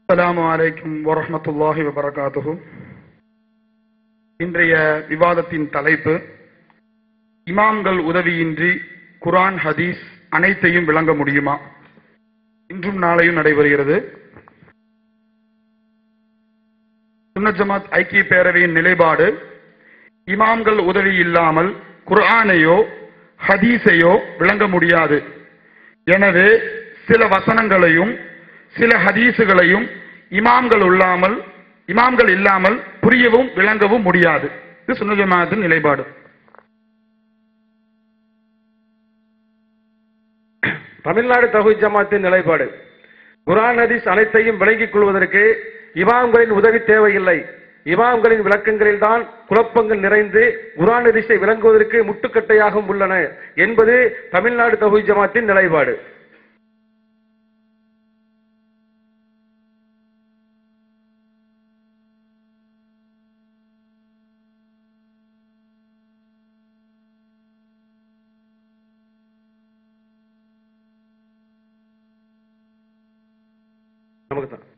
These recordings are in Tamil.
அஸ்ஸலாமு அலைக்கும் வரஹ்மத்துல்லாஹி வபரகாத்துஹு. இன்றைய விவாதத்தின் தலைப்பு, இமாம்கள் உதவியின்றி குர்ஆன் ஹதீஸ் அனைத்தையும் விளங்க முடியுமா? இன்றும் நாளையும் நடைபெறுகிறது. சுன்னத் ஜமாத் ஐக்கிய பேரவையின் நிலைப்பாடு, இமாம்கள் உதவி இல்லாமல் குர்ஆனையோ ஹதீஸையோ விளங்க முடியாது. எனவே சில வசனங்களையும் சில ஹதீஸுகளையும் இமாம்கள் இல்லாமல் புரியவும் விளங்கவும் முடியாது. இது சுன்னத் ஜமாஅத்தின் நிலைப்பாடு. தமிழ்நாடு தௌஹீத் ஜமாஅத்தின் நிலைப்பாடு, குர்ஆன் ஹதீஸ் அனைத்தையும் விளங்கிக் கொள்வதற்கு இமாம்களின் உதவி தேவையில்லை. இமாம்களின் விளக்கங்களில் தான் குழப்பங்கள் நிறைந்து குர்ஆன் ஹதீஸை விளங்குவதற்கு முட்டுக்கட்டையாகவும் உள்ளன என்பது தமிழ்நாடு தௌஹீத் ஜமாஅத்தின் நிலைப்பாடு. நமக்கு தான்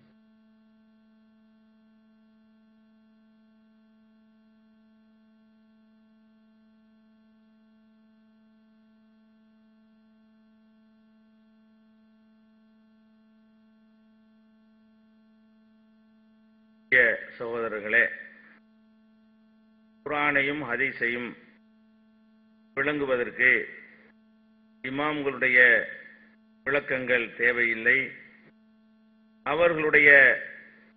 சகோதரர்களே, குர்ஆனையும் ஹதீஸையும் விளங்குவதற்கு இமாம்களுடைய விளக்கங்கள் தேவையில்லை. அவர்களுடைய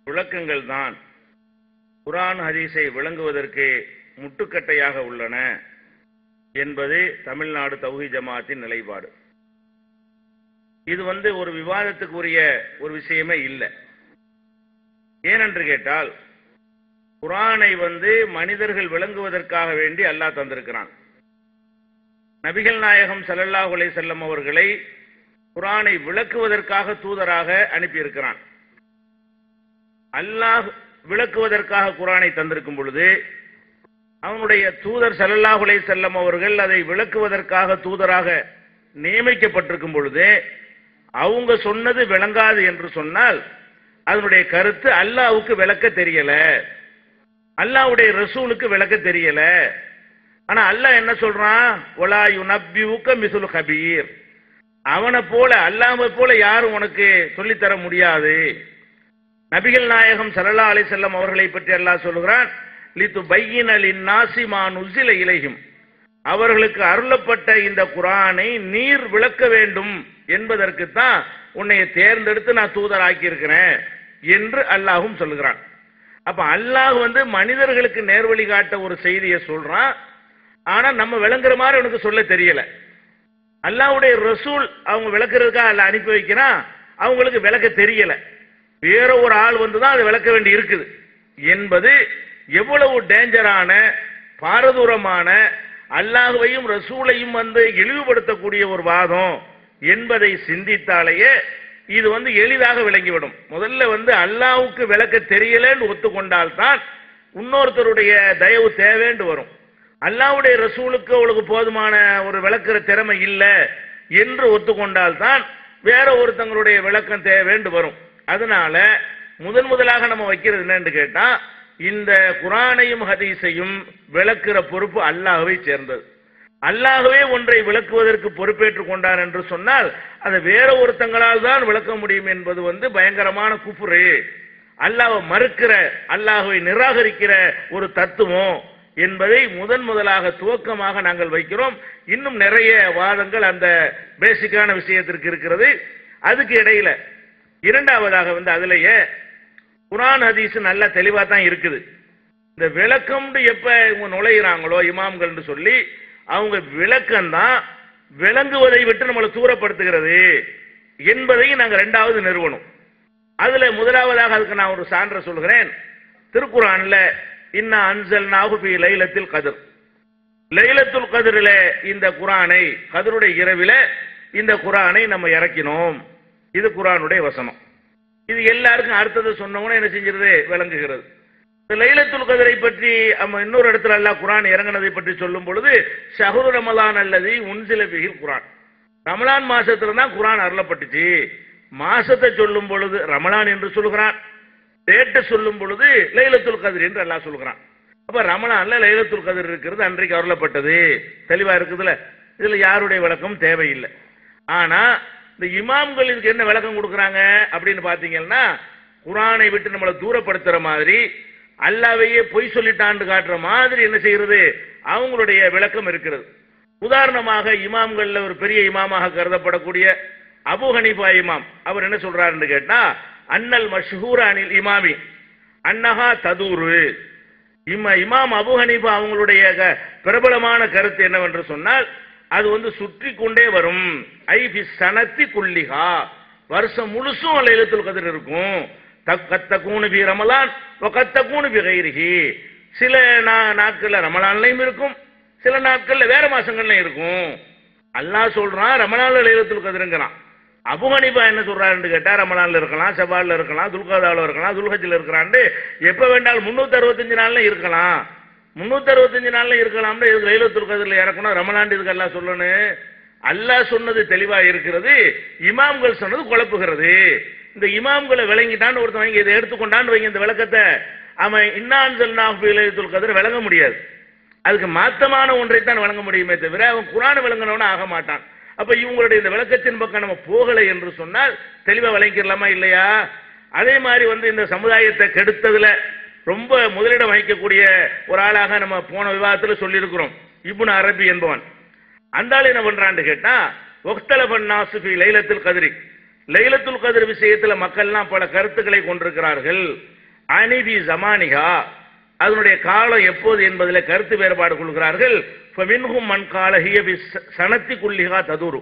விளக்கங்கள் தான் குர்ஆன் ஹதீஸை விளங்குவதற்கு முட்டுக்கட்டையாக உள்ளன என்பது தமிழ்நாடு தௌஹீத் ஜமாஅத்தின் நிலைப்பாடு. இது ஒரு விவாதத்துக்குரிய ஒரு விஷயமே இல்லை. ஏனென்று கேட்டால், குர்ஆனை மனிதர்கள் விளங்குவதற்காக வேண்டி அல்லாஹ் தந்திருக்கிறான். நபிகள் நாயகம் ஸல்லல்லாஹு அலைஹி வஸல்லம் அவர்களை குர்ஆனை விளக்குவதற்காக தூதராக அனுப்பியிருக்கிறான். அல்லாஹ் விளக்குவதற்காக குர்ஆனை தந்திருக்கும் பொழுது, அவனுடைய தூதர் ஸல்லல்லாஹு அலைஹி வஸல்லம் அவர்கள் அதை விளக்குவதற்காக தூதராக நியமிக்கப்பட்டிருக்கும் பொழுது, அவங்க சொன்னது விளங்காது என்று சொன்னால் அதனுடைய கருத்து அல்லாஹ்வுக்கு விளக்க தெரியல, அல்லாஹ்வுடைய ரசூலுக்கு விளக்க தெரியல. ஆனா அல்லாஹ் என்ன சொல்றான்? வலா யுனப்பியுக மிஸ்லு கபீர், அவனை போல அல்லாஹ்வை போல யாரும் உனக்கு சொல்லித்தர முடியாது. நபிகள் நாயகம் ஸல்லல்லாஹு அலைஹி வஸல்லம் அவர்களை பற்றி அல்லாஹ் சொல்கிறான், லிதுபையின லின்னாஸி மா நுஸில இலைஹிம், அவர்களுக்கு அருளப்பட்ட இந்த குர்ஆனை நீர் விளக்க வேண்டும் என்பதற்கு தான் உன்னை தேர்ந்தெடுத்து நான் தூதராக்கி இருக்கிறேன் என்று அல்லாஹ்வும் சொல்லுகிறான். அப்ப அல்லாஹ் மனிதர்களுக்கு நேர்வழி காட்ட ஒரு செய்தியை சொல்றான். ஆனா நம்ம விளங்குற மாதிரி உனக்கு சொல்ல தெரியல. அல்லாஹ்வுடைய ரசூல் அவங்க விளக்குறதுக்காக அல்லாஹ் அனுப்பி வைக்கிறான், அவங்களுக்கு விளக்க தெரியல. வேற ஒரு ஆள் தான் அதை விளக்க வேண்டி இருக்குது என்பது எவ்வளவு டேஞ்சரான, பாரதூரமான, அல்லாஹ்வையும் ரசூலையும் இழிவுபடுத்தக்கூடிய ஒரு வாதம் என்பதை சிந்தித்தாலேயே இது எளிதாக விளங்கிவிடும். முதல்ல அல்லாஹ்வுக்கு விளக்க தெரியலன்னு ஒத்துக்கொண்டால்தான் இன்னொருத்தருடைய தயவு தேவைன்னு வரும். அல்லாஹ்வுடைய ரசூலுக்கு அவளுக்கு போதுமான ஒரு விளக்குற திறமை இல்லை என்று ஒத்துக்கொண்டால்தான் வேற ஒருத்தங்களுடைய விளக்கம் தேவைன்னு வரும். அதனால முதலாக நம்ம வைக்கிறது என்னன்னு கேட்டா, இந்த குர்ஆனையும் ஹதீஸையும் விளக்குற பொறுப்பு அல்லாஹ்வை சேர்ந்தது. அல்லாஹ்வே ஒன்றை விளக்குவதற்கு பொறுப்பேற்றுக் கொண்டார் என்று சொன்னால் அதை வேற ஒருத்தங்களால் தான் விளக்க முடியும் என்பது பயங்கரமான குஃப்ரு, அல்லாஹ்வை மறுக்கிற, அல்லாஹ்வை நிராகரிக்கிற ஒரு தத்துவம் என்பதை முதலாக துவக்கமாக நாங்கள் வைக்கிறோம். இன்னும் நிறைய வாதங்கள் அந்த பேசிக்கான விஷயத்திற்கு இருக்கிறது. அதுக்கு இடையில இரண்டாவதாக அதுலயே குர்ஆன் ஹதீஸ் நல்ல தெளிவா தான் இருக்குது. இந்த விளக்கம் எப்ப இவங்க நுழைகிறாங்களோ இமாம்கள் சொல்லி, அவங்க விளக்கம்தான் விளங்குவதை விட்டு நம்மளை தூரப்படுத்துகிறது என்பதையும் நாங்கள் இரண்டாவது நிறுவனம். அதுல முதலாவதாக அதுக்கு நான் ஒரு சான்று சொல்கிறேன். திருக்குர்ஆன்ல இன்னா அன்ஸல்நாஹு ஃபீ லைலத்தில் கத்ர், லைலத்துல் கத்ரிலே இந்த குர்ஆனை, கத்ருடைய இரவில இந்த குர்ஆனை நம்ம இறக்கினோம். இது குர்ஆனுடைய வசனம். இது எல்லாருக்கும் அர்த்தத்தை சொன்னவங்க என்ன செஞ்சிருது? விளங்குகிறது. லைலத்துல் கத்ரை பற்றி நம்ம இன்னொரு இடத்துல அல்லாஹ் குர்ஆன் இறங்கினதை பற்றி சொல்லும் பொழுது, ஷஹ்ரு ரமலான் அல்லதி உன்சில பிஹில் குர்ஆன், ரமலான் மாசத்துல தான் குர்ஆன் அருளப்பட்டுச்சு மாசத்தை சொல்லும் பொழுது ரமலான் என்று சொல்கிறான், டேட்டை சொல்லும் பொழுது லைலத்துல் கத்ர் என்று அல்லாஹ் சொல்கிறான். அப்ப ரமலான்ல லைலத்துல் கத்ர் இருக்கிறது அன்றைக்கு அருளப்பட்டது, தெளிவா இருக்குதுல. இதுல யாருடைய விளக்கம் தேவையில்லை. ஆனா இந்த இமாம்கள் இதுக்கு என்ன விளக்கம் கொடுக்கறாங்க அப்படின்னு பாத்தீங்கன்னா, குர்ஆனை விட்டு நம்மளை தூரப்படுத்துற மாதிரி, அல்லாஹ்வையே பொய் சொல்லிட்டான்னு காட்டுற மாதிரி என்ன செய்யறது அவங்களுடைய விளக்கம் இருக்கிறது. உதாரணமாக இமாம்கள்ல ஒரு பெரிய இமாமாக கருதப்படக்கூடிய அபூ ஹனீஃபா இமாம், அவர் என்ன சொல்றாருன்னு கேட்டா, அன்னல் மஷ்ஹூர் அனில் இமாமி அன்னஹா ததூரு. இமாம் அபூ ஹனீஃபா அவங்களுடைய பிரபலமான கருத்து என்னவென்று சொன்னால், அது சுற்றி கொண்டே வரும். ஐ ஃபி சனத்தி குல்லிஹா, வருஷம் முழுசும் லைலத்துல் கத்ர் இருக்கும். கத்தகூனு பி ரமலான் வ கத்தகூனு பி கைரிஹி, சில நாட்கள்ல ரமலான்லயும் இருக்கும், சில நாட்கள்ல வேற மாசங்கள்ல இருக்கும். அல்லாஹ் சொல்றான் ரமலான்ல லைலத்துல் கத்ர்ங்கறான். அபூ ஹனீஃபா என்ன சொல்றாருன்னு கேட்டா, ரமலான்ல இருக்கலாம், ஷவால்ல இருக்கலாம், துல்கதால இருக்கலாம், துல்ஹஜ்ல இருக்கலாம்னு எப்ப வேண்டாலும் 365 நாள்ல இருக்கலாம். 365 நாள்ல இருக்கலாம்னு லைலத்துல் கத்ர்ல இறக்கணும், ரமலான் இதுக்கு அல்லாஹ் சொல்லணும். அல்லாஹ் சொன்னது தெளிவா இருக்கிறது, இமாம்கள் சொன்னது குழப்புகிறது. இந்த இமாம்களை விளங்கிட்டான்னு ஒருத்தன் இதை எடுத்துக்கொண்டான்னு வைங்க, இந்த விளக்கத்தை அவன் இன்னான்சல்னாஹு ஃபீ லைலத்துல் கத்ர் விளங்க முடியாது. அதுக்கு மாத்தமான ஒன்றைத்தான் வழங்க முடியுமே தவிர அவன் குர்ஆனை விளங்கினவன ஆக மாட்டான். அப்ப இவங்களுடைய இந்த விளக்கத்தின் பக்கம் நம்ம போகலை என்று சொன்னால் தெளிவா விளங்கிக்கலாமா இல்லையா? அதே மாதிரி இந்த சமுதாயத்தை கெடுத்ததுல ரொம்ப முதலிடம் வகிக்கக்கூடிய ஒரு ஆளாக நம்ம போன விவாதத்தில் சொல்லி இருக்கிறோம், இப்னு அரபி என்பவன். அந்த ஆள் என்ன பண்றான்னு கேட்டா, வக்தலபன் நாசு ஃபீ லைலத்துல் கத்ரி, லைலத்துல் கத்ர் விஷயத்துல மக்கள்லாம் பல கருத்துக்களை கொண்டிருக்கிறார்கள். அனிபி ஜமானிகா, அதனுடைய காலம் எப்போது என்பதில் கருத்து வேறுபாடு கொள்கிறார்கள். ஃபமின்ஹும் மன் கால ஹிய பி சனத்தி குல்லிஹா ததுரு,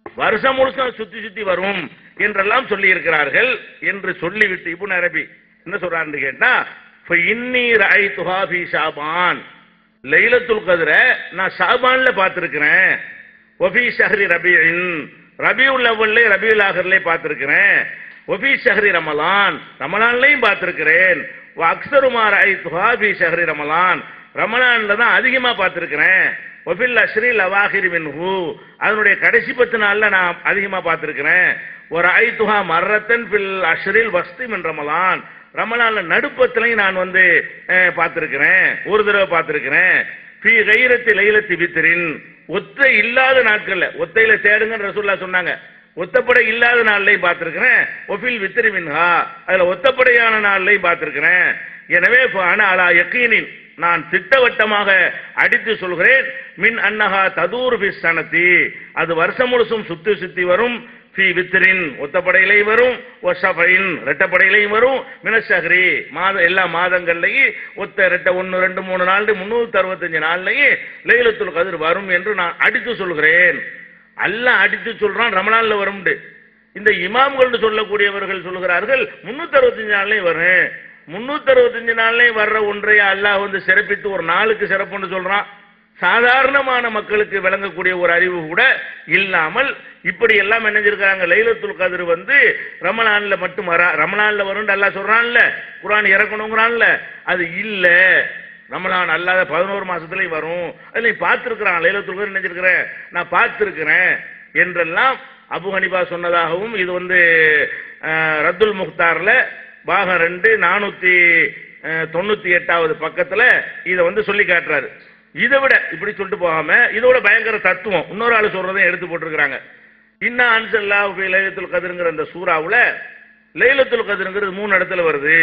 வருஷம் முழுசும் சுத்தி சுத்தி வரும் என்றெல்லாம் சொல்லி இருக்கிறார்கள் என்று சொல்லிவிட்டு இப்னு அரபி என்ன சொல்றான்னு கேட்டா, ஃபஇன்னி ரஅய்துஹா ஃபீ ஷாபான், லைலத்துல் கத்ர நான் ஷாபான்ல பார்த்திருக்கிறேன். வஃபீ ஷஹ்ரி ரபீஇன், ரபியுல் அவ்வல்ல ரபியுல் ஆஹிர்ல பார்த்திருக்கிறேன். வஃபீ ஷஹ்ரி ரமலான், ரமலான்லயும் பார்த்திருக்கிறேன். அக்ஸரு மா ரஅய்துஹா ஃபீ ஷஹ்ரி ரமலான், ரமலான்ல தான் அதிகமா பார்த்திருக்கிறேன். வஃபில் அஷ்ரில் அவாஹிர் மின்ஹு, அதனுடைய கடைசி 10 நாள்ல நான் அதிகமா பார்த்திருக்கிறேன். ஒரு ரஅய்துஹா மர்ரத்தன் ஃபில் அஷ்ரில் வஸ்தி மின் ரமலான், ரமலான்ல நடுப்பத்திலையும் நான் பார்த்திருக்கிறேன், ஒரு தடவை பார்த்திருக்கிறேன். ஃபீ கைரத்தி லைலத்தி வித்ரின், ஒத்தை இல்லாத நாட்கள்ல, ஒத்தையில தேடுங்கன்னு ரசூலுல்லாஹ் சொன்னாங்க, ஒத்தப்படை இல்லாத நாள்லையும் பார்த்திருக்கிறேன். ஒஃபில் வித்ரி மின்ஹா, அதுல ஒத்தப்படையான நாள்லையும் பார்த்திருக்கிறேன். எனவே அலா யகீனின், நான் திட்டவட்டமாக அடித்து சொல்கிறேன், மின் அன்னஹா ததூர் ஃபி ஸனதி, அது வருஷம் முழுசும் சுத்தி சுத்தி வரும். ஃபி வித்ரின், ஒத்தப்படையிலே வரும். வஷஃபைன், ரெட்டப்படையிலே வரும். மினஷஹ்ரி, எல்லா மாதங்கள்லையும் ஒத்த ரெட்ட 1 2 3 நாள் 365 நாள்லையும் லைலத்துல் கத்ர் வரும் என்று நான் அடித்து சொல்கிறேன். அல்லாஹ் அடித்து சொல்றான் ரமலான்ல வரும். இந்த இமாம்கள் சொல்லக்கூடியவர்கள் சொல்கிறார்கள் 365 நாள்லையும் வரும். 365 நாள்லையும் வர்ற ஒன்றை அல்லாஹ் சிறப்பித்து ஒரு நாளுக்கு சிறப்புன்னு சொல்றான். சாதாரணமான மக்களுக்கு விளங்கக்கூடிய ஒரு அறிவு கூட இல்லாமல் இப்படி எல்லாம் நினைஞ்சிருக்காங்க. லைலத்துல் கத்ர் ரமலான்ல மட்டும் ரமலான்ல வரும் அல்லாஹ் சொல்றான்ல, குர்ஆன் இறக்கணுங்கிறான்ல, அது இல்ல, ரமலான் அல்லாத 11 மாசத்துலயும் வரும். அதுல பார்த்திருக்கிறான், லைலத்துல் கத்ர் நினைச்சிருக்கிறேன், நான் பார்த்திருக்கிறேன் என்றெல்லாம் அபூ ஹனீஃபா சொன்னதாகவும் இது ரத்துல் முக்தார்ல பாகம் 2 498வது பக்கத்துல இதை சொல்லி காட்டுறாரு. இதை விட இப்படி சொல்லிட்டு போகாம இதோட பயங்கர தத்துவம் இன்னொரு ஆளு சொல்றதையும் எடுத்து போட்டிருக்கிறாங்க. இன்னா அன்ஸல்னாஹு ஃபீ லைலத்துல் கத்ர்ங்கிற அந்த சூறாவுல லைலத்துல் கத்ர்ங்கிறது 3 இடத்துல வருது.